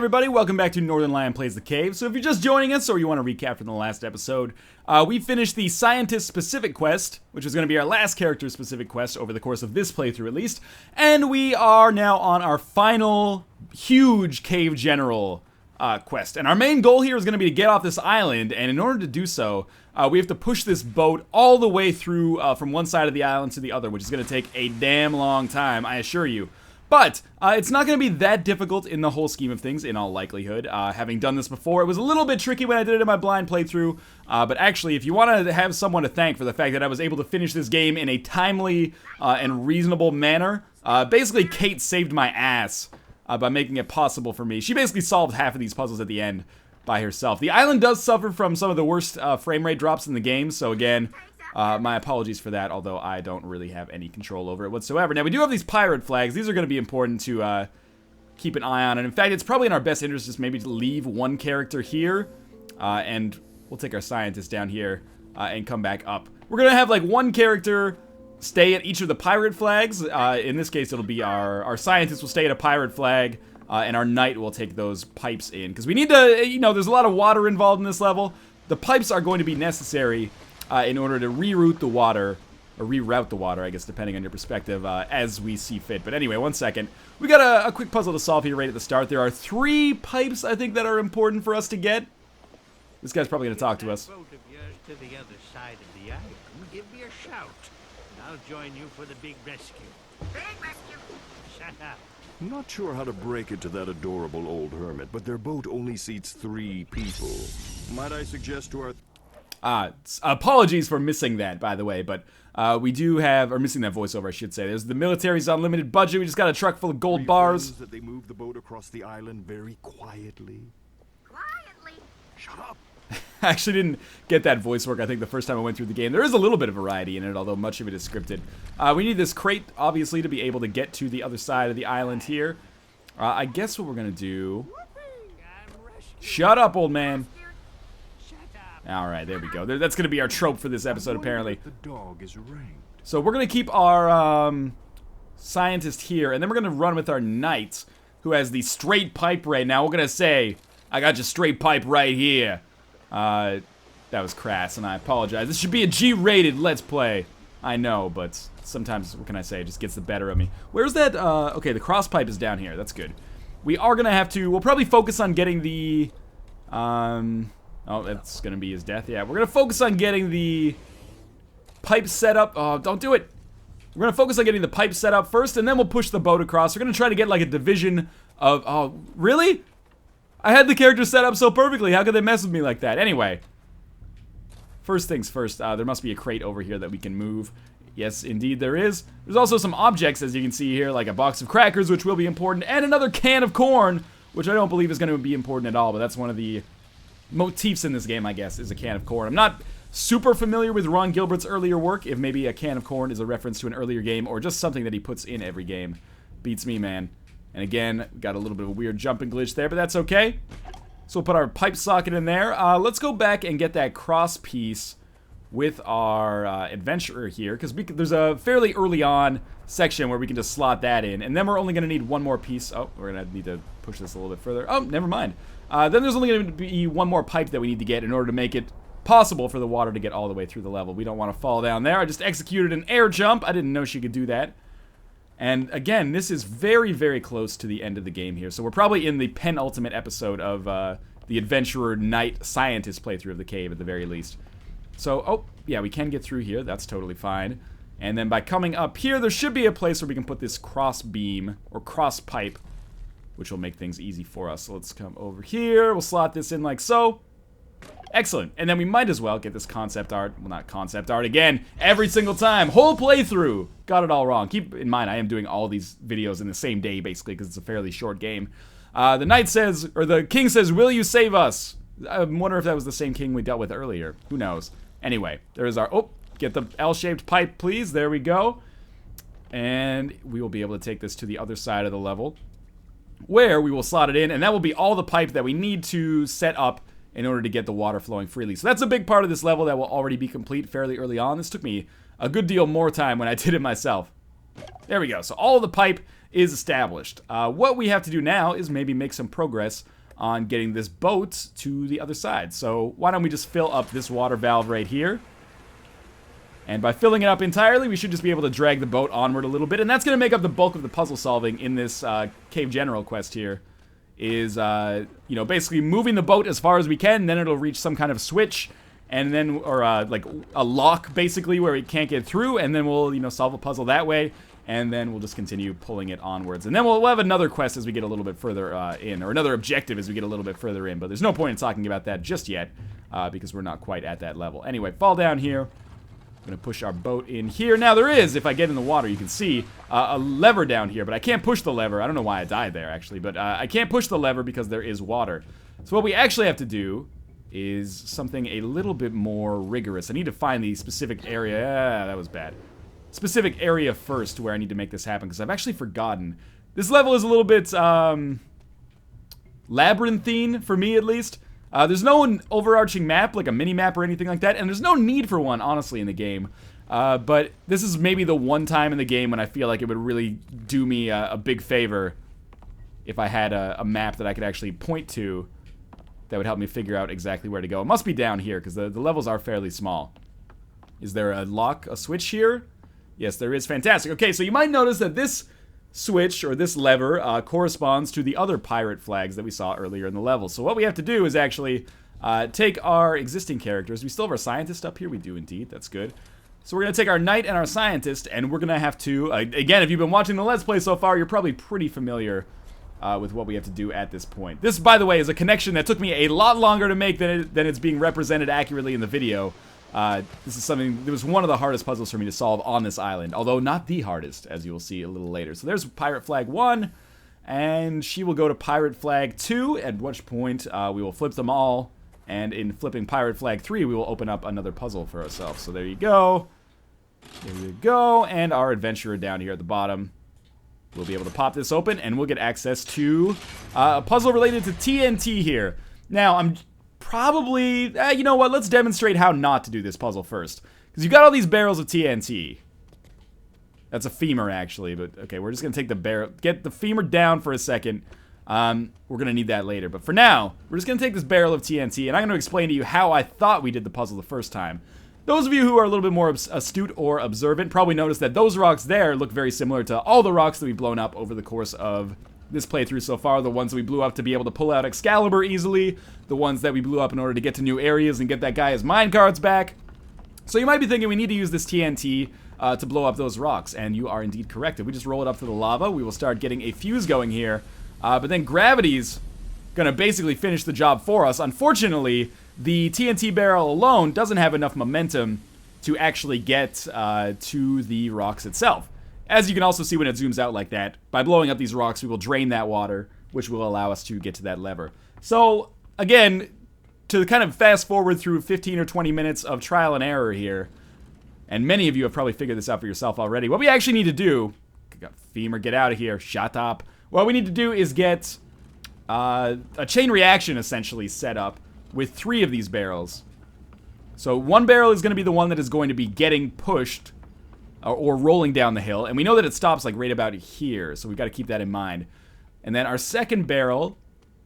everybody, welcome back to Northernlion Plays the Cave. So if you're just joining us or you want to recap from the last episode, we finished the scientist-specific quest, which is going to be our last character-specific quest over the course of this playthrough at least, and we are now on our final huge cave general quest. And our main goal here is going to be to get off this island, and in order to do so, we have to push this boat all the way through from one side of the island to the other, which is going to take a damn long time, I assure you. But it's not going to be that difficult in the whole scheme of things, in all likelihood. Having done this before, it was a little bit tricky when I did it in my blind playthrough. But actually, if you want to have someone to thank for the fact that I was able to finish this game in a timely and reasonable manner, basically Kate saved my ass by making it possible for me. She basically solved half of these puzzles at the end by herself. The island does suffer from some of the worst frame rate drops in the game, so again, my apologies for that, although I don't really have any control over it whatsoever. Now, we do have these pirate flags. These are going to be important to keep an eye on. And in fact, it's probably in our best interest just maybe to leave one character here. And we'll take our scientist down here and come back up. We're going to have like one character stay at each of the pirate flags. In this case, it'll be our scientist will stay at a pirate flag. And our knight will take those pipes in. Because we need to, you know, there's a lot of water involved in this level. The pipes are going to be necessary in order to reroute the water, or reroute the water, I guess, depending on your perspective, as we see fit. But anyway, one second. We got a quick puzzle to solve here right at the start. There are 3 pipes, I think, that are important for us to get. This guy's probably going to talk to us. Boat of yours to the other side of the island. Give me a shout, and I'll join you for the big rescue. Big rescue? Shut up. I'm not sure how to break it to that adorable old hermit, but their boat only seats 3 people. Might I suggest to our... Apologies for missing that, by the way, but we do have, or missing that voiceover, I should say. There's the military's unlimited budget. We just got a truck full of gold bars. That they move the boat across the island very quietly. Quietly? Shut up. I actually didn't get that voice work, I think, the first time I went through the game. There is a little bit of variety in it, although much of it is scripted. We need this crate, obviously, to be able to get to the other side of the island here. I guess what we're going to do... Shut up, old man. Alright, there we go. That's going to be our trope for this episode, apparently. The dog is ranked. So we're going to keep our scientist here, and then we're going to run with our knight, who has the straight pipe right now. We're going to say, I got your straight pipe right here. That was crass, and I apologize. This should be a G-rated Let's Play. I know, but sometimes, what can I say, it just gets the better of me. Where's that, okay, the cross pipe is down here. That's good. We are going to have to, we'll probably focus on getting the, oh, that's going to be his death. Yeah, we're going to focus on getting the pipe set up. Oh, don't do it. We're going to focus on getting the pipe set up first, and then we'll push the boat across. We're going to try to get, like, a division of... Oh, really? I had the character set up so perfectly. How could they mess with me like that? Anyway. First things first, there must be a crate over here that we can move. Yes, indeed there is. There's also some objects, as you can see here, like a box of crackers, which will be important, and another can of corn, which I don't believe is going to be important at all, but that's one of the motifs in this game, I guess, is a can of corn. I'm not super familiar with Ron Gilbert's earlier work, if maybe a can of corn is a reference to an earlier game, or just something that he puts in every game. Beats me, man. And again, got a little bit of a weird jumping glitch there, but that's okay. So we'll put our pipe socket in there. Let's go back and get that cross piece with our adventurer here, because there's a fairly early on section where we can just slot that in, and then we're only going to need one more piece. Oh, we're going to need to push this a little bit further. Oh, never mind. Then there's only going to be one more pipe that we need to get in order to make it possible for the water to get all the way through the level. We don't want to fall down there. I just executed an air jump. I didn't know she could do that. And again, this is very, very close to the end of the game here. So we're probably in the penultimate episode of the Adventurer Knight Scientist playthrough of the cave at the very least. So, oh, yeah, we can get through here. That's totally fine. And then by coming up here, there should be a place where we can put this cross beam, or cross pipe, which will make things easy for us. So let's come over here. We'll slot this in like so. Excellent. And then we might as well get this concept art. Well, not concept art again. Every single time. Whole playthrough. Got it all wrong. Keep in mind, I am doing all these videos in the same day, basically, because it's a fairly short game. The knight says, or the king says, will you save us? I wonder if that was the same king we dealt with earlier. Who knows? Anyway, there's our... Oh, get the L-shaped pipe, please. There we go. And we will be able to take this to the other side of the level, where we will slot it in, and that will be all the pipe that we need to set up in order to get the water flowing freely. So that's a big part of this level that will already be complete fairly early on. This took me a good deal more time when I did it myself. There we go. So all of the pipe is established. What we have to do now is maybe make some progress on getting this boat to the other side. So why don't we just fill up this water valve right here? And by filling it up entirely, we should just be able to drag the boat onward a little bit. And that's going to make up the bulk of the puzzle solving in this Cave General quest here. Is, you know, basically moving the boat as far as we can, then it'll reach some kind of switch, and then, or like a lock, basically, where it can't get through, and then we'll, you know, solve a puzzle that way, and then we'll just continue pulling it onwards. And then we'll have another quest as we get a little bit further in, or another objective as we get a little bit further in, but there's no point in talking about that just yet, because we're not quite at that level. Anyway, fall down here. I'm going to push our boat in here. Now, there is, if I get in the water, you can see a lever down here, but I can't push the lever. I don't know why I died there, actually, but I can't push the lever because there is water. So what we actually have to do is something a little bit more rigorous. I need to find the specific area. That was bad. Specific area first where I need to make this happen, because I've actually forgotten. This level is a little bit labyrinthine, for me at least. There's no overarching map, like a mini-map or anything like that, and there's no need for one, honestly, in the game. But this is maybe the one time in the game when I feel like it would really do me a big favor if I had a map that I could actually point to that would help me figure out exactly where to go. It must be down here, because the levels are fairly small. Is there a lock, a switch here? Yes, there is. Fantastic. Okay, so you might notice that this switch, or this lever, corresponds to the other pirate flags that we saw earlier in the level. So what we have to do is actually take our existing characters. We still have our scientist up here. We do indeed. That's good. So we're going to take our knight and our scientist, and we're going to have to, again, if you've been watching the Let's Play so far, you're probably pretty familiar with what we have to do at this point. This, by the way, is a connection that took me a lot longer to make than it's being represented accurately in the video. This is something that was one of the hardest puzzles for me to solve on this island, although not the hardest, as you will see a little later. So there's Pirate Flag 1, and she will go to Pirate Flag 2, at which point we will flip them all, and in flipping Pirate Flag 3, we will open up another puzzle for ourselves. So there you go. There you go, and our adventurer down here at the bottom. We'll be able to pop this open, and we'll get access to a puzzle related to TNT here. Now, I'm probably, you know what, let's demonstrate how not to do this puzzle first. Because you've got all these barrels of TNT. That's a femur, actually, but okay, we're just going to take the barrel, get the femur down for a second. We're going to need that later, but for now, we're just going to take this barrel of TNT, and I'm going to explain to you how I thought we did the puzzle the first time. Those of you who are a little bit more astute or observant probably noticed that those rocks there look very similar to all the rocks that we've blown up over the course of this playthrough so far. The ones that we blew up to be able to pull out Excalibur easily, the ones that we blew up in order to get to new areas and get that guy his minecarts back. So you might be thinking we need to use this TNT to blow up those rocks, and you are indeed correct. If we just roll it up to the lava, we will start getting a fuse going here, but then gravity's gonna basically finish the job for us. Unfortunately, the TNT barrel alone doesn't have enough momentum to actually get to the rocks itself. As you can also see when it zooms out like that, by blowing up these rocks, we will drain that water, which will allow us to get to that lever. So, again, to kind of fast forward through 15 or 20 minutes of trial and error here, and many of you have probably figured this out for yourself already, what we actually need to do, femur, get out of here, shut up. What we need to do is get a chain reaction essentially set up with 3 of these barrels. So one barrel is going to be the one that is going to be getting pushed or rolling down the hill, and we know that it stops like right about here, so we've got to keep that in mind. And then our second barrel,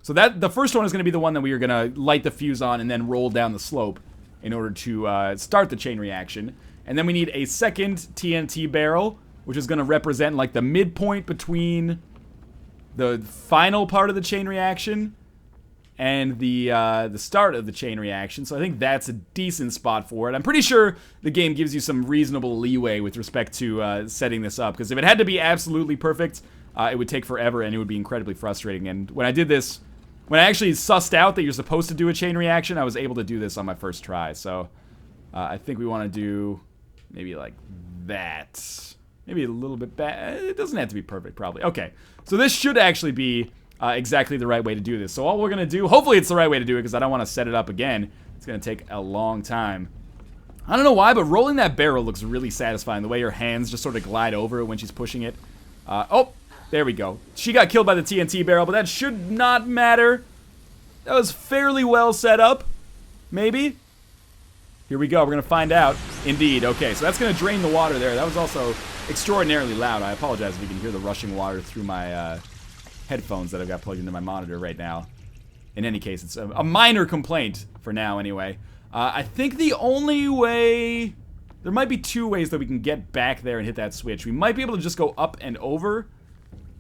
so that the first one is going to be the one that we are going to light the fuse on and then roll down the slope in order to start the chain reaction. And then we need a second TNT barrel, which is going to represent like the midpoint between the final part of the chain reaction and the start of the chain reaction. So I think that's a decent spot for it. I'm pretty sure the game gives you some reasonable leeway with respect to setting this up, because if it had to be absolutely perfect, it would take forever and it would be incredibly frustrating. And when I did this, when I actually sussed out that you're supposed to do a chain reaction, I was able to do this on my first try. So I think we want to do maybe like that. Maybe a little bit bad. It doesn't have to be perfect, probably. Okay, so this should actually be exactly the right way to do this. So all we're going to do, hopefully it's the right way to do it, because I don't want to set it up again. It's going to take a long time. I don't know why, but rolling that barrel looks really satisfying. The way her hands just sort of glide over it when she's pushing it. Oh, there we go. She got killed by the TNT barrel, but that should not matter. That was fairly well set up. Maybe. Here we go. We're going to find out. Indeed. Okay, so that's going to drain the water there. That was also extraordinarily loud. I apologize if you can hear the rushing water through my headphones that I've got plugged into my monitor right now. In any case, it's a minor complaint for now anyway. I think the only way... There might be two ways that we can get back there and hit that switch. We might be able to just go up and over,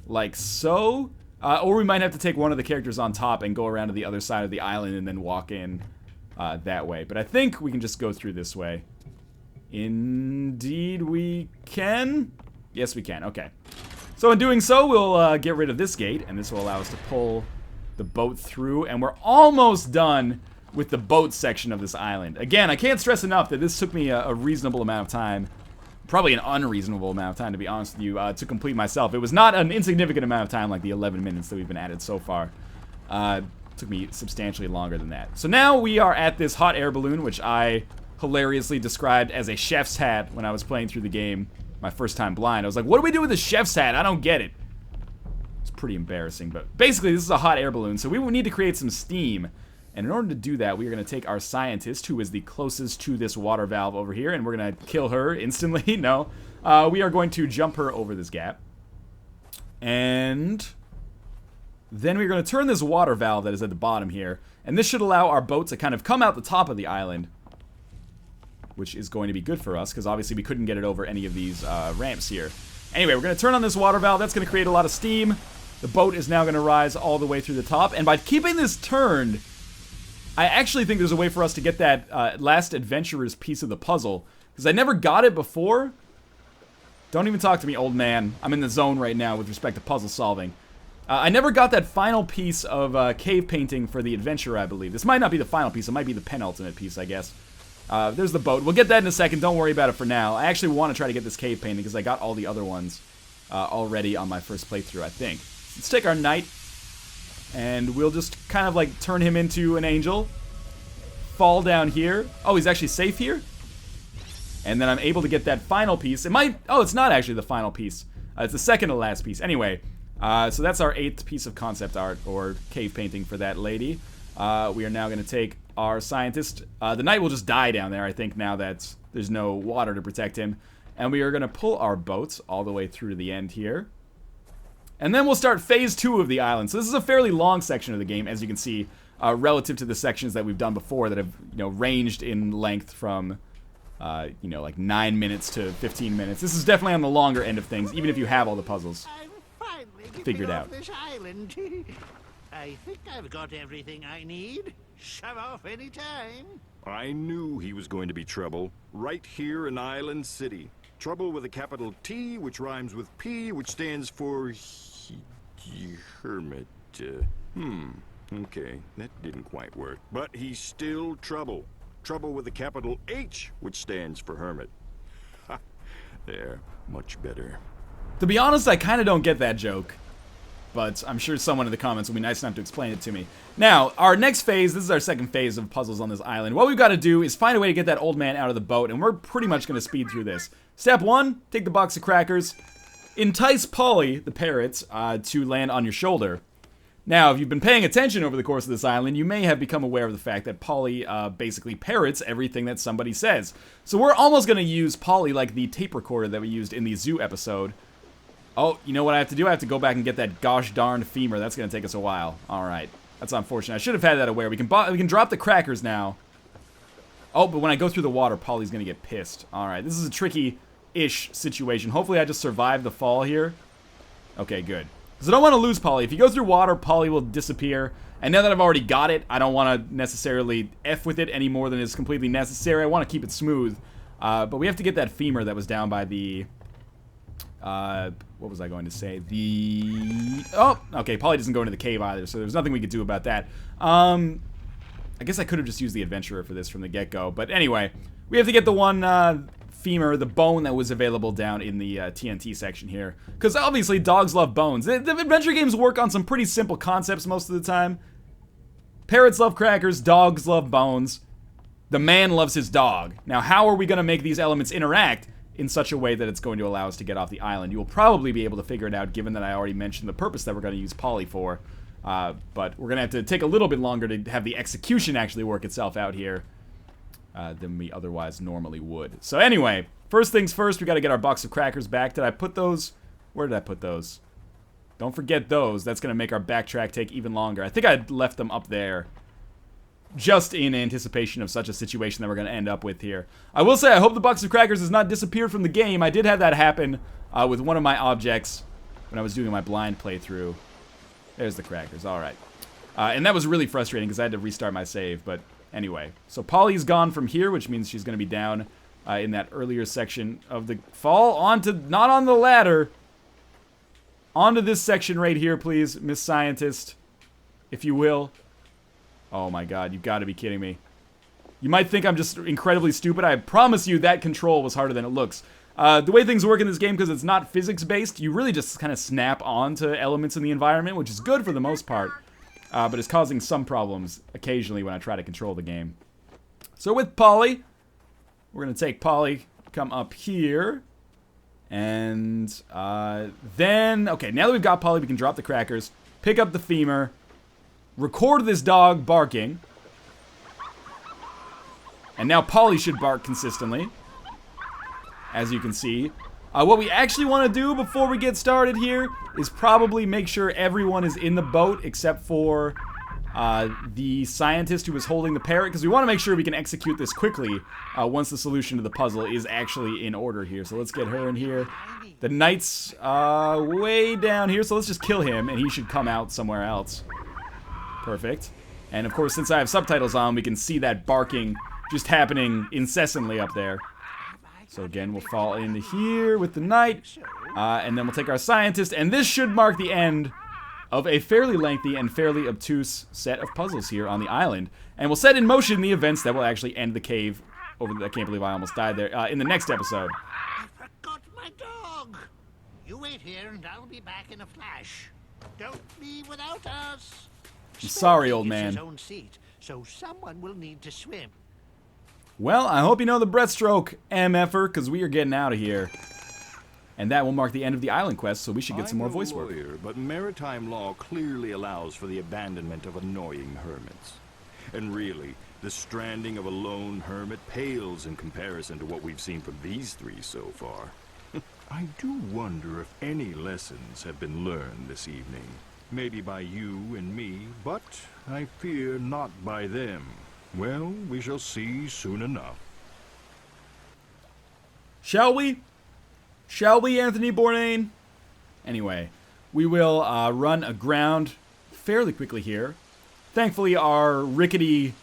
like so. Or we might have to take one of the characters on top and go around to the other side of the island and then walk in that way. But I think we can just go through this way. Indeed we can. Yes, we can. Okay. So in doing so, we'll get rid of this gate, and this will allow us to pull the boat through, and we're almost done with the boat section of this island. Again, I can't stress enough that this took me a reasonable amount of time, probably an unreasonable amount of time, to be honest with you, to complete myself. It was not an insignificant amount of time like the 11 minutes that we've been at it so far. Took me substantially longer than that. So now we are at this hot air balloon, which I hilariously described as a chef's hat when I was playing through the game my first time blind. I was like, what do we do with a chef's hat? I don't get it. It's pretty embarrassing, but basically this is a hot air balloon, so we will need to create some steam. And in order to do that, we are going to take our scientist, who is the closest to this water valve over here, and we're going to kill her instantly. No. We are going to jump her over this gap. And then we're going to turn this water valve that is at the bottom here, and this should allow our boat to kind of come out the top of the island, which is going to be good for us, because obviously we couldn't get it over any of these ramps here. Anyway, we're going to turn on this water valve. That's going to create a lot of steam. The boat is now going to rise all the way through the top, and by keeping this turned, I actually think there's a way for us to get that last adventurer's piece of the puzzle, because I never got it before. Don't even talk to me, old man. I'm in the zone right now with respect to puzzle solving. I never got that final piece of cave painting for the adventurer, I believe. This might not be the final piece. It might be the penultimate piece, I guess. There's the boat. We'll get that in a second. Don't worry about it for now. I actually want to try to get this cave painting because I got all the other ones already on my first playthrough, I think. Let's take our knight, and we'll just kind of like turn him into an angel. Fall down here. Oh, he's actually safe here? And then I'm able to get that final piece. It might... Oh, it's not actually the final piece. It's the second to last piece. Anyway, so that's our 8th piece of concept art, or cave painting for that lady. We are now going to take our scientist. The knight will just die down there, I think, now that there's no water to protect him. And we are going to pull our boats all the way through to the end here. And then we'll start phase 2 of the island. So this is a fairly long section of the game, as you can see, relative to the sections that we've done before that have, ranged in length from, like 9 minutes to 15 minutes. This is definitely on the longer end of things, even if you have all the puzzles figured out. This island. I think I've got everything I need. Shove off any time. I knew he was going to be trouble. Right here in Island City. Trouble with a capital T, which rhymes with P, which stands for... hermit. Okay, that didn't quite work. But he's still trouble. Trouble with a capital H, which stands for hermit. Ha! There, much better. To be honest, I kind of don't get that joke. But I'm sure someone in the comments will be nice enough to explain it to me. Now, our next phase, this is our second phase of puzzles on this island. What we've got to do is find a way to get that old man out of the boat, and we're pretty much going to speed through this. Step 1, take the box of crackers. Entice Polly, the parrot, to land on your shoulder. Now, if you've been paying attention over the course of this island, you may have become aware of the fact that Polly basically parrots everything that somebody says. So we're almost going to use Polly like the tape recorder that we used in the zoo episode. Oh, you know what I have to do? I have to go back and get that gosh darn femur. That's going to take us a while. Alright. That's unfortunate. I should have had that aware. We can drop the crackers now. Oh, but when I go through the water, Polly's going to get pissed. Alright, this is a tricky-ish situation. Hopefully I just survive the fall here. Okay, good. Because I don't want to lose Polly. If you go through water, Polly will disappear. And now that I've already got it, I don't want to necessarily F with it any more than is completely necessary. I want to keep it smooth. But we have to get that femur that was down by the... what was I going to say? Oh, okay, Polly doesn't go into the cave either, so there's nothing we could do about that. I guess I could have just used the adventurer for this from the get-go, but anyway, we have to get the one, femur, the bone that was available down in the, TNT section here. Because obviously, dogs love bones. The adventure games work on some pretty simple concepts most of the time. Parrots love crackers, dogs love bones. The man loves his dog. Now, how are we going to make these elements interact in such a way that it's going to allow us to get off the island? You will probably be able to figure it out, given that I already mentioned the purpose that we're going to use Polly for. But we're going to have to take a little bit longer to have the execution actually work itself out here than we otherwise normally would. So anyway, First things first, we got to get our box of crackers back. Did I put those? Where did I put those? Don't forget those. That's going to make our backtrack take even longer. I think I left them up there just in anticipation of such a situation that we're going to end up with here. I will say I hope the box of crackers has not disappeared from the game. I did have that happen with one of my objects when I was doing my blind playthrough. There's the crackers. All right. And that was really frustrating because I had to restart my save. But anyway, so Polly's gone from here, which means she's going to be down in that earlier section of the fall onto, not on the ladder, onto this section right here, please, Miss Scientist, if you will. Oh my god, you've got to be kidding me. You might think I'm just incredibly stupid. I promise you that control was harder than it looks. The way things work in this game, because it's not physics-based, you really just kind of snap onto elements in the environment, which is good for the most part, but it's causing some problems occasionally when I try to control the game. So with Polly, we're going to take Polly, come up here, and then, okay, now that we've got Polly, we can drop the crackers, pick up the femur, record this dog barking, and now Polly should bark consistently, as you can see. What we actually want to do before we get started here is probably make sure everyone is in the boat except for the scientist who was holding the parrot, because we want to make sure we can execute this quickly once the solution to the puzzle is actually in order here. So let's get her in here. The knight's way down here, so let's just kill him, and he should come out somewhere else. Perfect. And of course, since I have subtitles on, we can see that barking just happening incessantly up there. So again, we'll fall into here with the knight, and then we'll take our scientist, and this should mark the end of a fairly lengthy and fairly obtuse set of puzzles here on the island. And we'll set in motion the events that will actually end the cave over the, I can't believe I almost died there, in the next episode. I forgot my dog. You wait here and I'll be back in a flash. Don't leave without us. I'm sorry, old It's man. his own seat, so someone will need to swim. Well, I hope you know the breaststroke, MFer, because we are getting out of here. And that will mark the end of the island quest, so we should get some more voice work. I'm no lawyer, but maritime law clearly allows for the abandonment of annoying hermits. And really, the stranding of a lone hermit pales in comparison to what we've seen from these three so far. I do wonder if any lessons have been learned this evening. Maybe by you and me, but I fear not by them. Well, we shall see soon enough. Shall we? Shall we, Anthony Bourdain? Anyway, we will run aground fairly quickly here. Thankfully, our rickety,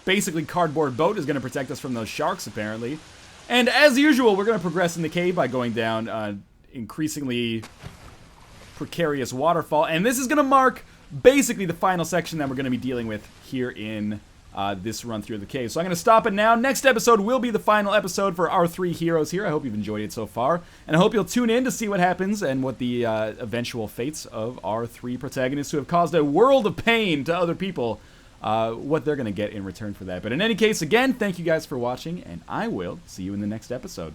basically cardboard boat is going to protect us from those sharks, apparently. And as usual, we're going to progress in the cave by going down increasingly precarious waterfall. And this is going to mark basically the final section that we're going to be dealing with here in this run through the cave. So I'm going to stop it now. Next episode will be the final episode for our three heroes here. I hope you've enjoyed it so far. And I hope you'll tune in to see what happens and what the eventual fates of our three protagonists who have caused a world of pain to other people, what they're going to get in return for that. But in any case, again, thank you guys for watching, and I will see you in the next episode.